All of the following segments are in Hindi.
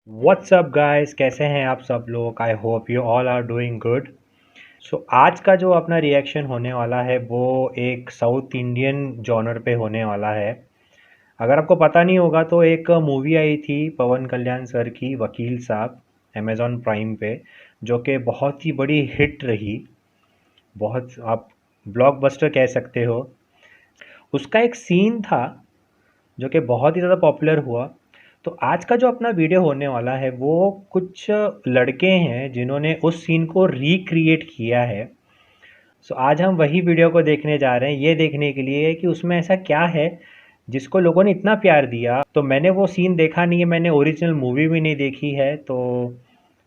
व्हाट्सअप गाइस, कैसे हैं आप सब लोग। I hope you all are doing good. So आज का जो अपना रिएक्शन होने वाला है वो एक साउथ इंडियन जॉनर पे होने वाला है। अगर आपको पता नहीं होगा तो एक मूवी आई थी पवन कल्याण सर की, वकील साहब, अमेज़ॉन प्राइम पे, जो कि बहुत ही बड़ी हिट रही। बहुत आप ब्लॉकबस्टर कह सकते हो। उसका एक सीन था जो कि बहुत ही ज़्यादा पॉपुलर हुआ। तो आज का जो अपना वीडियो होने वाला है वो कुछ लड़के हैं जिन्होंने उस सीन को रिक्रिएट किया है। सो आज हम वही वीडियो को देखने जा रहे हैं, ये देखने के लिए कि उसमें ऐसा क्या है जिसको लोगों ने इतना प्यार दिया। तो मैंने वो सीन देखा नहीं है, मैंने ओरिजिनल मूवी भी नहीं देखी है। तो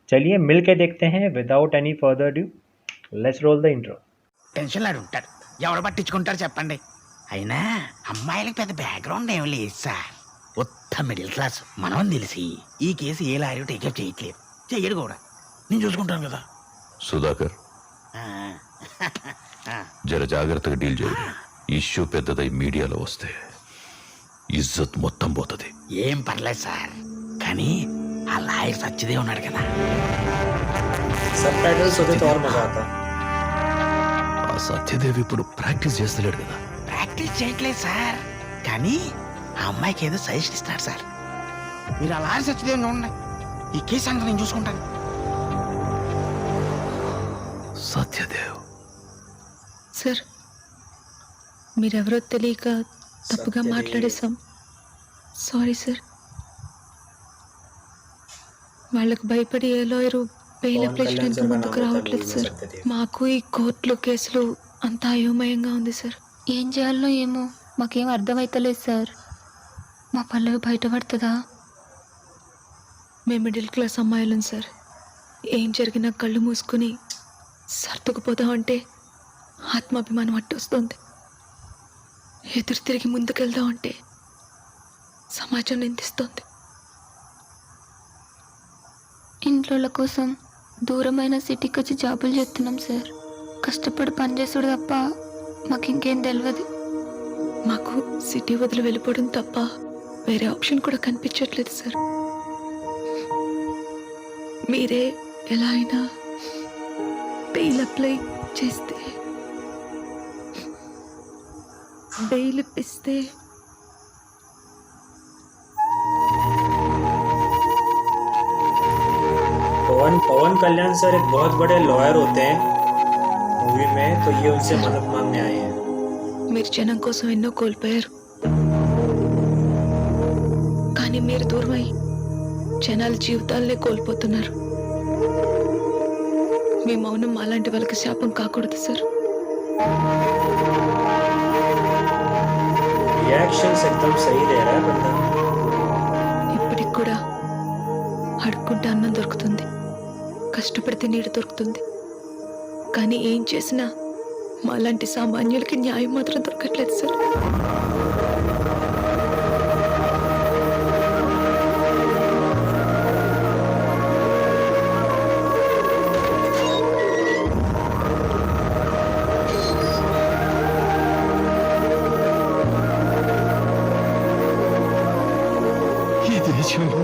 चलिए मिल के देखते हैं without any further due. Let's roll the intro. Tension లాడు ఉంటాడు, ఎవరు పట్టించుకుంటారు చెప్పండి. అయినా అమ్మాయిలకు పెద్ద బ్యాక్గ్రౌండ్ ఏం లేదు సార్. మొత్తం మిడిల్ క్లాస్. మనం తెలిసి ఈ కేసు ఏ లాయర్ టేకప్ చేయట్లేదు, చెయ్యడు కూడా. నేను చూసుకుంటాను కదా. సుధాకర్, జర జాగ్రత్తగా డీల్ చేయండి. ఇష్యూ పెద్దదై మీడియాలో వస్తే ఇజ్జత్ మొత్తం పోతుంది. ఏం పర్లేదు సార్, కానీ ఆ లాయర్ సచ్చిదే ఉన్నాడు కదా. सबटाइटल्स होते तो और मजा आता। ఆ సత్యదేవి ఇప్పుడు ప్రాక్టీస్ చేస్తలేడు కదా. ప్రాక్టీస్ చేయట్లేదు సార్, కానీ ఆ అమ్మాయికి ఏదో సజెషన్ ఇస్తున్నాడు సార్. మీరు ఆ లాయర్ సచ్చిదే ఉండండి, ఈ కేసు అంతా నేను చూసుకుంటాను. సత్యదేవ్ సార్, మీరెవరో తెలియక తప్పుగా మాట్లాడేశాం. Sorry sir. వాళ్ళకు భయపడి ఏ లాయరు బెయిల్ అప్లై చేయడానికి ముందుకు రావట్లేదు సార్. మాకు ఈ కోర్టులో కేసులు అంతా అయోమయంగా ఉంది సార్. ఏం చేయాలో ఏమో మాకేం అర్థమవుతలేదు సార్. మా పల్లవి బయటపడుతుందా? మేము మిడిల్ క్లాస్ అమ్మాయిలం సార్. ఏం జరిగినా కళ్ళు మూసుకుని సర్దుకుపోదామంటే ఆత్మాభిమానం అట్టొస్తుంది. ఎదురు తిరిగి ముందుకెళ్దామంటే సమాజం నిందిస్తోంది. ఇంట్లో కోసం దూరమైన సిటీకి వచ్చి జాబులు చేస్తున్నాం సార్. కష్టపడి పనిచేసుడు తప్ప మాకు ఇంకేం తెలియదు. మాకు సిటీ వదిలి వెళ్ళిపోవడం తప్ప వేరే ఆప్షన్ కూడా కనిపించట్లేదు సార్. మీరే ఎలా అయినా బెయిల్ అప్లై చేస్తే, బెయిల్ ఇప్పిస్తే पवन कल्याण सर एक बहुत बड़े लॉयर होते हैं मूवी में, तो ये उनसे मदद मांगने आए हैं। మీరు జనం కోసం ఎన్నో కోల్పోయారు, కానీ మీరు దూరమై జనాల జీవితాలనే కోల్పోతున్నారు. మీ మౌనం అలాంటి వాళ్ళకి శాపం కాకూడదు సార్. रिएक्शंस एकदम सही दे रहा है बंदा। ఇప్పటికి కూడా అడుక్కుంటే అన్నం దొరుకుతుంది, కష్టపడితే నీడ దొరుకుతుంది. కానీ ఏం చేసినా మాలాంటి సామాన్యులకి న్యాయం మాత్రం దొరకట్లేదు సార్. ఈ దేశంలో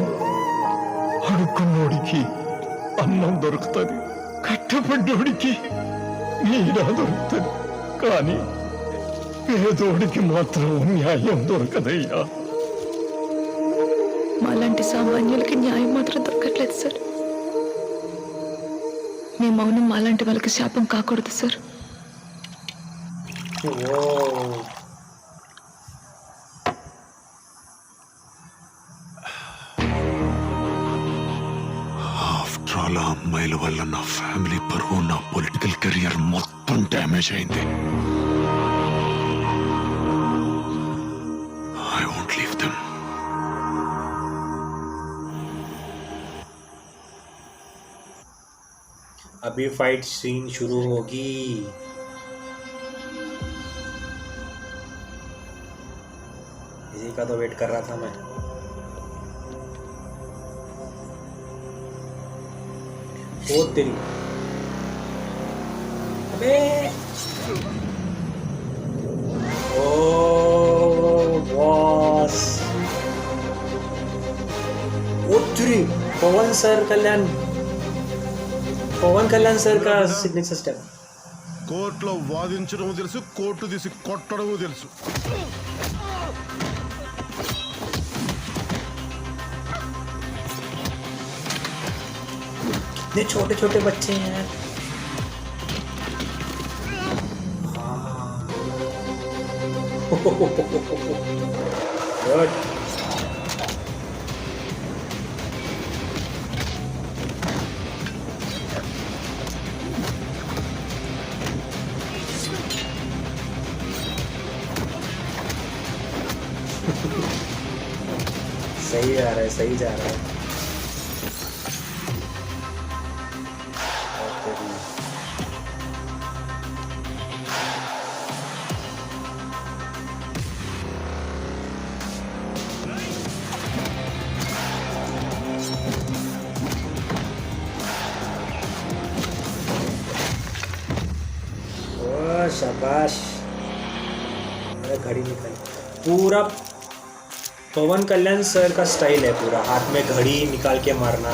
అడుక్కున్నోడికి అన్నం దొరుకుతుంది, కట్టపడ్డోడికి నీడ దొరుకుతుంది, కానీ పేదోడికి మాత్రం న్యాయం దొరకదయ్యా. మాలాంటి సామాన్యులకి న్యాయం మాత్రం దొరకట్లేదు సార్. మీ మౌనం మాలాంటి వాళ్ళకి శాపం కాకూడదు సార్. ఆఫ్టర్ ఆల్ ఆ అమ్మాయిల వల్ల నా ఫ్యామిలీ పరువు, నా పొలిటికల్ కెరియర్ మొత్తం డ్యామేజ్ అయింది. I won't leave them. अभी फाइट सीन शुरू होगी। इसी का तो वेट कर रहा था मैं। ओ तेरी, अबे ओ बॉस, ओ तेरी पवन कल्याण सर का सिग्नेचर स्टेप కోర్టులో వాదించడం తెలుసు కోర్టు తీసి కొట్టడం తెలుసు कितने छोटे छोटे बच्चे हैं यार गुड सही आ रहा है सही जा रहा है ओ शाबाश अरे घड़ी निकल पूरा पवन कल्याण सर का स्टाइल है पूरा हाथ में घड़ी निकाल के मारना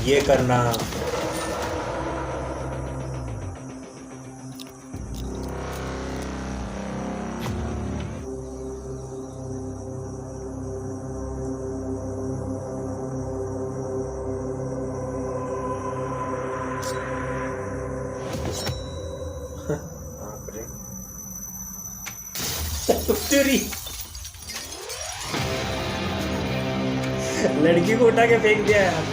ये करना बाप रे तेरी लड़की को उठा के फेंक दिया यार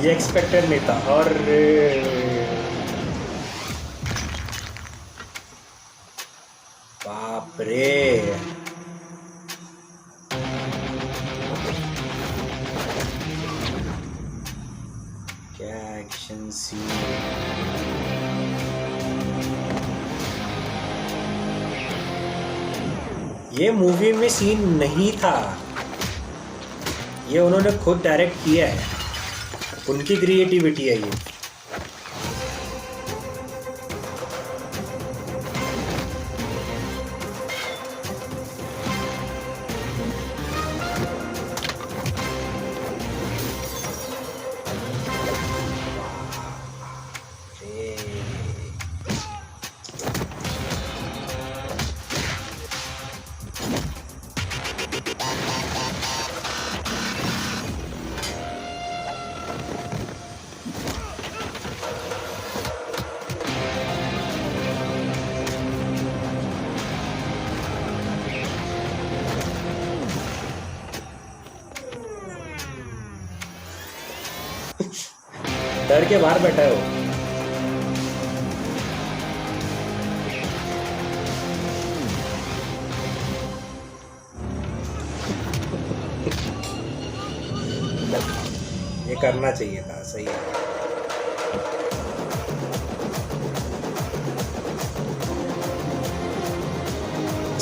ये एक्सपेक्टेड नहीं था और बाप रे क्या एक्शन सीन ये मूवी में सीन नहीं था ये उन्होंने खुद डायरेक्ट किया है उनकी क्रिएटिविटी है ये डर के बाहर बैठा है वो ये करना चाहिए था सही है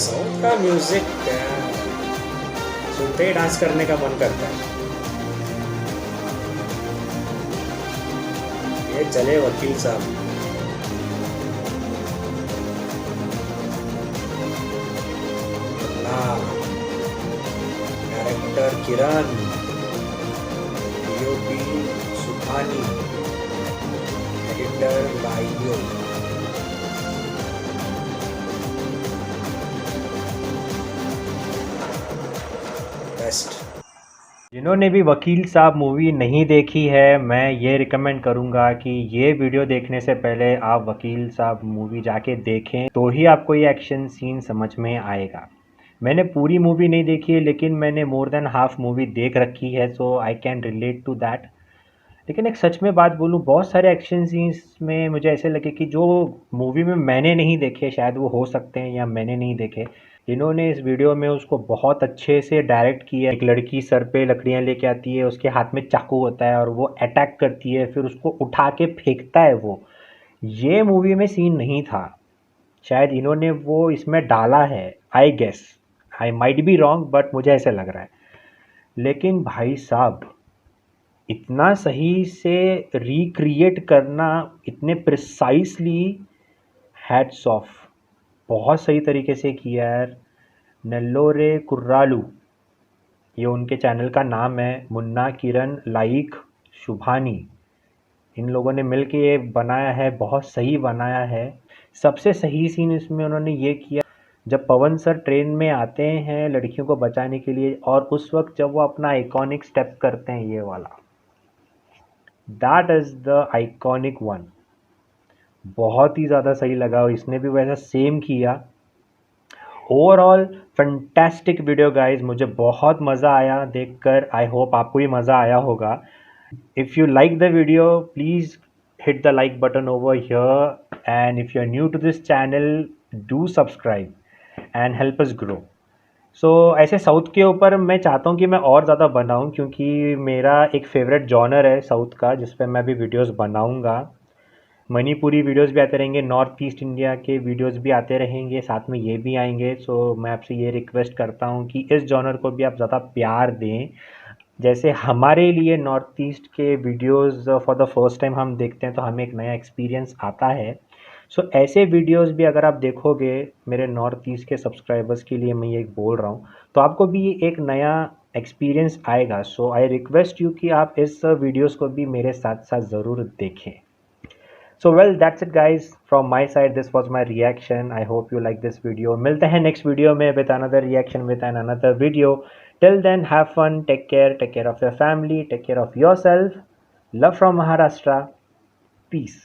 साउथ का म्यूजिक सुनते ही डांस करने का मन करता है ये चले वकील साहब डायरेक्टर किरण डीओपी सुखानी एडिटर लाइयो बेस्ट जिन्होंने भी वकील साहब मूवी नहीं देखी है मैं ये रिकमेंड करूँगा कि ये वीडियो देखने से पहले आप वकील साहब मूवी जाके देखें तो ही आपको ये एक्शन सीन समझ में आएगा। मैंने पूरी मूवी नहीं देखी है लेकिन मैंने मोर देन हाफ मूवी देख रखी है so I can relate to that. लेकिन एक सच में बात बोलूँ बहुत सारे एक्शन सीन्स में मुझे ऐसे लगे कि जो मूवी में मैंने नहीं देखे शायद वो हो सकते हैं या मैंने नहीं देखे। इन्होंने इस वीडियो में उसको बहुत अच्छे से डायरेक्ट किया। एक लड़की सर पे लकड़ियाँ लेके आती है उसके हाथ में चाकू होता है और वो अटैक करती है फिर उसको उठा के फेंकता है वो। ये मूवी में सीन नहीं था शायद इन्होंने वो इसमें डाला है I guess I might be wrong but मुझे ऐसे लग रहा है। लेकिन भाई साहब इतना सही से रिक्रिएट करना इतने प्रिसाइसली हैट्स ऑफ बहुत सही तरीके से किया यार। नेल्लोरे कुर्रालू, ये उनके चैनल का नाम है। मुन्ना, किरण, लाइक, शुभानी, इन लोगों ने मिल के ये बनाया है, बहुत सही बनाया है। सबसे सही सीन इसमें उन्होंने ये किया, जब पवन सर ट्रेन में आते हैं लड़कियों को बचाने के लिए, और उस वक्त जब वो अपना आइकॉनिक स्टेप करते हैं, ये वाला, that is the iconic one. बहुत ही ज़्यादा सही लगा, और इसने भी वैसा सेम किया। ओवरऑल फैंटास्टिक वीडियो गाइस, मुझे बहुत मज़ा आया देखकर। आई होप आपको भी मज़ा आया होगा। If you like the video, please hit the like button over here, and if you're new to this channel, do subscribe and help us grow. So ऐसे साउथ के ऊपर मैं चाहता हूँ कि मैं और ज़्यादा बनाऊँ, क्योंकि मेरा एक फेवरेट जॉनर है साउथ का, जिस पे मैं भी वीडियोस बनाऊँगा। मणिपुरी वीडियोस भी आते रहेंगे, नॉर्थ ईस्ट इंडिया के वीडियोस भी आते रहेंगे, साथ में ये भी आएंगे। सो मैं आपसे ये रिक्वेस्ट करता हूँ कि इस जॉनर को भी आप ज़्यादा प्यार दें। जैसे हमारे लिए नॉर्थ ईस्ट के videos for the first time हम देखते हैं तो हमें एक नया एक्सपीरियंस आता है। सो ऐसे वीडियोस भी अगर आप देखोगे मेरे नॉर्थ ईस्ट के सब्सक्राइबर्स के लिए, मैं ये बोल रहा हूँ, तो आपको भी एक नया एक्सपीरियंस आएगा। सो आई रिक्वेस्ट यू कि आप इस वीडियोस को भी मेरे साथ साथ ज़रूर देखें। So well, that's it guys from my side. This was my reaction. I hope you like this video. मिलते हैं next video में with another reaction with another video. Till then, have fun, take care of your family, take care of yourself. Love from Maharashtra. Peace.